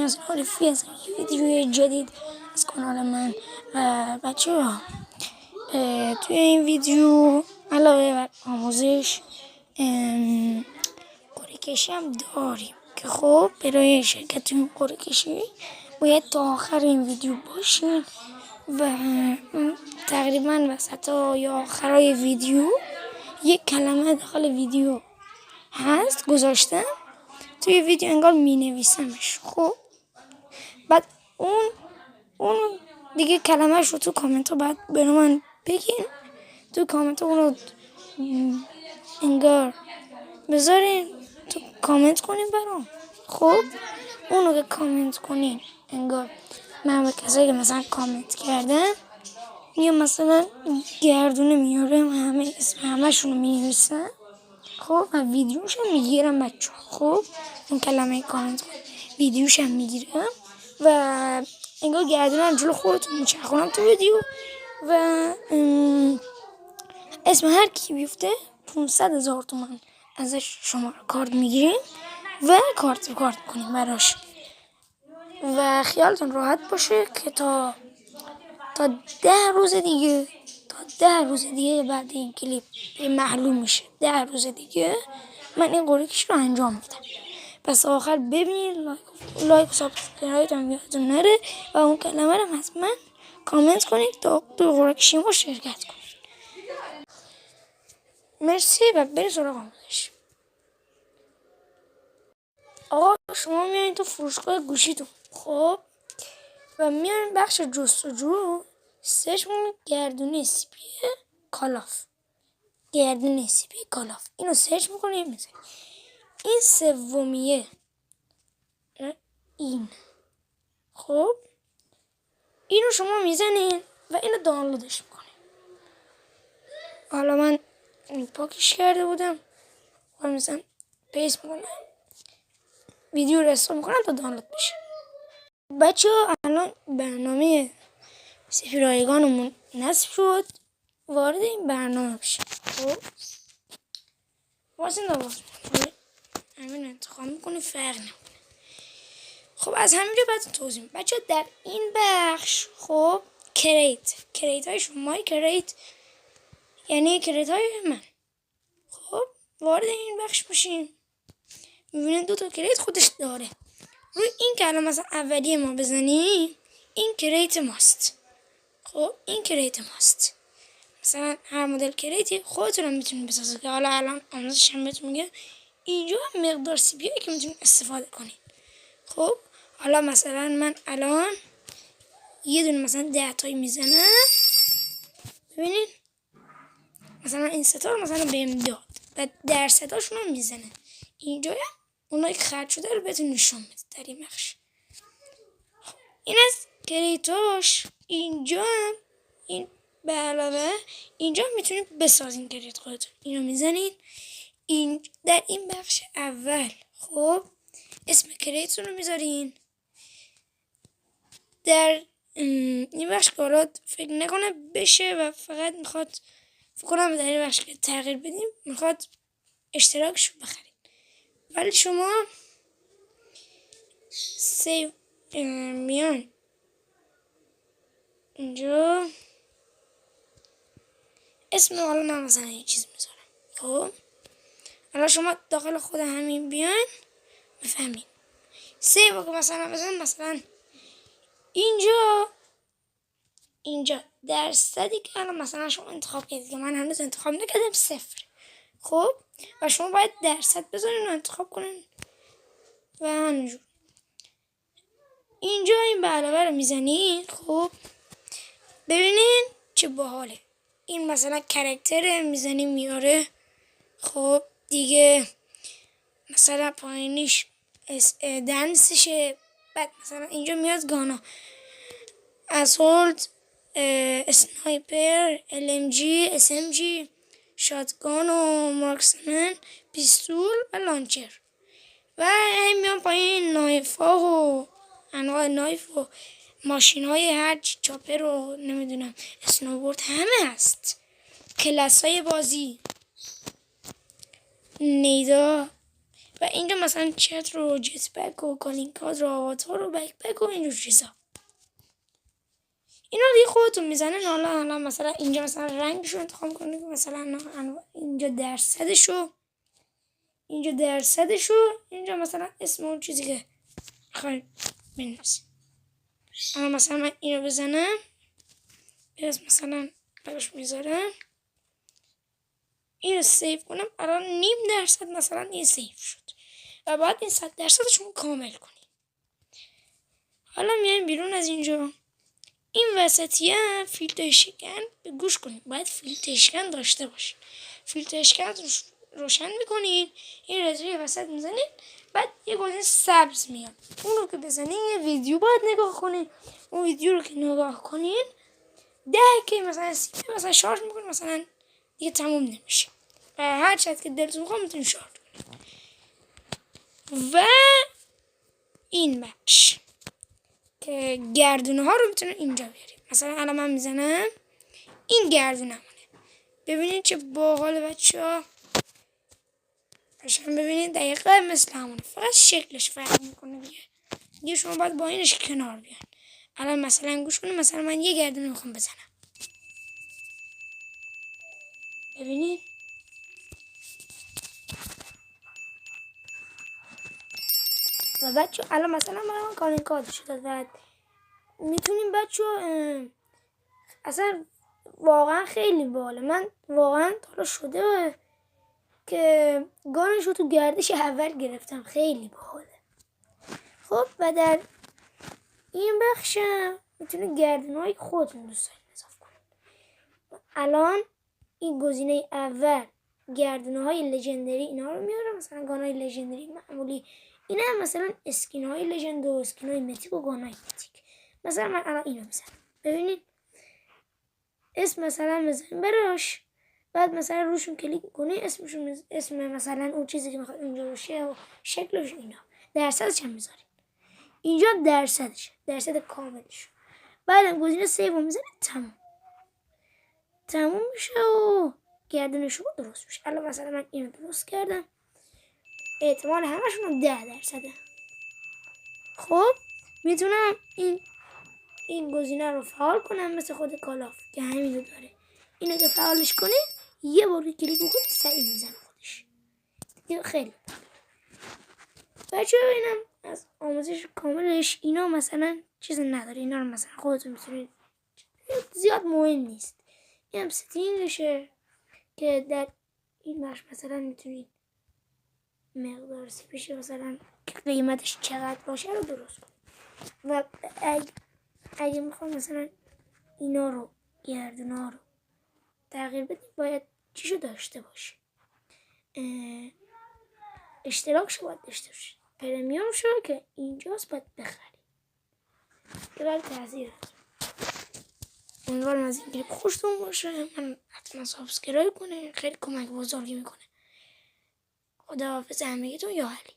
از معرفی از ویدیوی جدید از کانال من و بچه ها. توی این ویدیو علاوه بر آموزش قرعه کشی هم داریم که خب برای شرکت توی قرعه کشی باید تا آخر این ویدیو باشین و تقریبا وسط یا آخرای ویدیو یک کلمه داخل ویدیو هست گذاشتم توی ویدیو انگار می نویسمش. خب بعد اون دیگه کلمهش رو تو کامنت ها باید به من بگین، تو کامنت ها اون رو انگار بذارین، تو کامنت کنین برام. خب اونو که کامنت کنین انگار من به کسایی که مثلا کامنت کردن یا مثلا گردونه میارم همه اسم همشون رو مینویسم. خب و ویدیوش هم میگیرم بچه. خب اون کلمه کامنت کن ویدیوش هم میگیرم و انگار گردونم جلو خودتون میچرخونم تو ویدیو و اسم هر کی بیفته 500,000 تومان ازش شما کارت میگیریم و کارت کنیم براش و خیالتون راحت باشه که تا 10 روز دیگه بعد این کلیپ معلوم میشه 10 روز دیگه من این قرعه کشی رو انجام میدم. پس آخر ببینید، لایک و سابسکرایب هم یادتون نره و اون کلمه رو حتما کامنت کنید تا تو قرعه کشی ما شرکت کنید. مرسی و بریم سراغ آموزش. آقا شما میایین تو فروشگاه گوشیتون، خب و میایین بخش جستجو سرچ میکنید گردونه سیپی کالاف، اینو سرچ میکنید میزنید این سومیه این. خب اینو شما میزنین و اینو دانلودش میکنین. حالا من پاکش کرده بودم و مثلا پیست میکنم ویدیو رو رستور میکنم تا دانلود بشه. بچه ها الان برنامه سفی رایگانمون نصب شد، وارد این برنامه بشه. خب واسه نواز همین انتخاب میکنی فرق نمیکنه. خب از همینجا بعد توضیح بچه در این بخش خب کریت های شما کریت یعنی کریت های من. خب وارد این بخش بشیم میبینید 2 تا کریت خودش داره. روی این کلمه مثلا اولیه ما بزنیم این کریت ماست. خب این کریت ماست، مثلا هر مدل کریتی خودتون هم میتونید بسازید که حالا الان آموزش هم بهتون میگه اینجا مقدار سی پی که میتونید استفاده کنید. خب حالا مثلا من الان یه دونه مثلا 10 تایی میزنم، ببینید مثلا این 3 تا رو مثلا بهم داد و درصداشون هم میزنه. اینجا اونایی که خرج شده رو بهتون نشون میده در این بخش. این از کریتاش. اینجا هم این به علاوه اینجا میتونید بسازین کریت خودتون. اینو میزنین این در این بخش اول. خب اسم کریتتون رو میذارین در این بخش کارات فکر نکنه بشه و فقط میخواد فکر کنم در این بخش که تغییر بدیم میخواد اشتراکشو بخرید، ولی شما سیو میان اینجا اسم حالا من مثلا یه چیز میذارم. خب حالا شما داخل خود همین بیان بفهمید سیو که مثلا بزنم مثلا اینجا درصدی که الان مثلا شما انتخاب کردید که من هنوز انتخاب نکردم 0. خب و شما باید درصد بذارین و انتخاب کنین و همینجور اینجا این به علاوه رو میزنین. خب ببینین چه باحاله. این مثلا کرکتر میزنین میاره. خب دیگه مثلا پایینیش دنسشه. بعد مثلا اینجا میاد گانا اسولت، اسنایپر، LMG، SMG، شاتگان و مارکسمن، پیستول و لانچر و این میان پایین نایف ها و انواع نایف و ماشین های هر چاپر رو نمیدونم اسنوبورد همه هست. کلاس های بازی نیدا و اینجا مثلا چت رو، جت بک و کالینگ کاد رو، آواتار رو، بک بک و اینجور چیزا. اینا دیگه خودتون میزنن. حالا مثلا اینجا مثلا رنگش رو انتخاب کنید، مثلا اینجا درصدشو، اینجا درصدشو، اینجا مثلا اسم اون چیزی که میخواید بنویسید. اما مثلا من اینو بزنم، اسم مثلا براش میذارم، اینو سیو کنم، الان 0.5% مثلا این سیو شد و باید این 100%شون کامل کنیم. حالا میایم بیرون از اینجا. این وسطیه فیلتر اشکن گوش کنید، باید فیلتر اشکن داشته باشید. فیلتر اشکن روشن میکنید، این رزوی وسط میزنید، بعد یه گزینه سبز میاد، اون رو که بزنید یه ویدیو باید نگاه کنید. اون ویدیو رو که نگاه کنید 10 که مثلا مثلا شارژ میکنید، مثلا دیگه تموم نمیشه و هر چقدر که دلتون میخواد میتونید شارژ کنید. و این بخش که گردونه ها رو میتونید اینجا بیاریم. مثلا الان من میزنم، این گردونه همونه. ببینید چه باحال بچه‌ها. عشان ببینید دقیقا مثل همونه، فقط شکلش فرق میکنه دیگه شما باید با اینش کنار بیان. الان مثلا گوش کنید، مثلا من یه گردونه میخوام بزنم، ببینید و بچه الان مثلا من کالینگ کاد شده و میتونیم بچه اصلا واقعا خیلی باحاله. من واقعا تا شده که گانش رو تو گردش اول گرفتم، خیلی باحاله. خب و در این بخش میتونید گردنهای خودتون دوست دارید اضافه کنید. الان این گزینه اول گردنه های لژندری اینا رو میاره، مثلا گانهای لژندری معمولی، این هم مثلا اسکین های لژند و اسکین های میتیک و گانهای میتیک. مثلا من الان اینو میزنم، ببینید اسم مثلا بزنیم براش، بعد مثلا روشون کلیک کنی، اسم مثلا اون چیزی که میخواد اونجا باشه و شکلش اینا. درصدش هم میذاریم اینجا، درصد کاملش. بعدم گزینه سیو میزنید، تموم میشه و گردن شما درست میشه. الان مثلا من اینو درست کردم، احتمال همشون 10%. خب میتونم این گزینه رو فعال کنم مثل خود کالاف که همینو داره. اینو که فعالش کنید یه بار کلیک بکنید سریع میزنه خودش. خیلی بچه اینم از آموزش کاملش. اینا مثلا چیز نداره، اینا رو مثلا خودتون میتونید، زیاد مهم نیست. این هم ستینگشه که در این بخش مثلا میتونید مقدار سیپش مثلا قیمتش چقدر باشه رو درست کنید. و اگه میخوام مثلا اینا رو گردونا رو تغییر بدید باید چیشو داشته باشه، اشتراکشو باید داشته باشه، پرمیوم شو که اینجاست باید بخرید که برای تحضیر هست. امیدوارم از این کلیپ خوشتون باشه. من حتما سابسکرایب کنه، خیلی کمک بزرگی میکنه. خداحافظ همگیتون. یا علی.